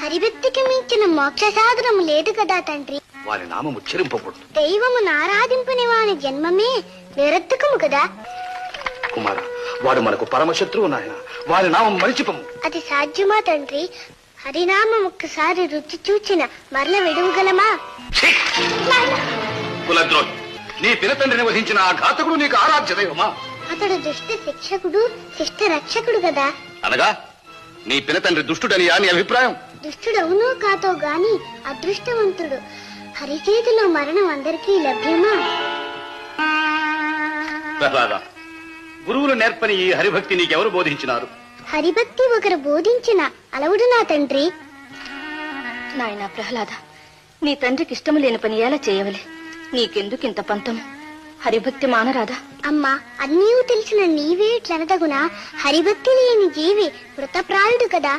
హరిభక్తికి మించిన మోక్ష సాధనము లేదు కదా తండ్రి. వారి నామము ఉచ్చరింపకూడదు. దైవమును ఆరాధింపని వాని జన్మమే నిరర్థకము కదా. కుమార, వాడు మనకు పరమశత్రువు నాయన. వారి నామం మరిచిపము. అది సాధ్యమా తండ్రి? హరినామం ఒక్కసారి రుచి చూచిన మరల విడువగలమా? కులద్రోహి, నీ పినతండ్రిని వధించిన ఆ ఘాతకుడు నీకు ఆరాధ్య దైవమా? అతడు దుష్ట శిక్షకుడు, శిష్ట రక్షకుడు కదా. అనగా నీ పినతండ్రి దుష్టుడని నీ అభిప్రాయం? దుష్టుడవునో కాతో గాని అదృష్టవంతుడు. హరి చేతిలో మరణం అందరికీ లభ్యమా? ప్రహ్లాద, గురువులు నేర్పని ఈ హరిభక్తి నీకెవరు బోధించినారు? హరిభక్తి ఒకరు బోధించిన అలవుడు నా తండ్రి. నాయనా ప్రహ్లాద, నీ తండ్రికి ఇష్టము లేని పని ఎలా చేయవలే? నీకెందుకింత పంతము? హరిభక్తి మానరాదా? అమ్మా, అన్నీ తెలిసిన నీవే ఇట్లనదగునా? హరిభక్తి లేని జీవి మృతప్రాయుడు కదా.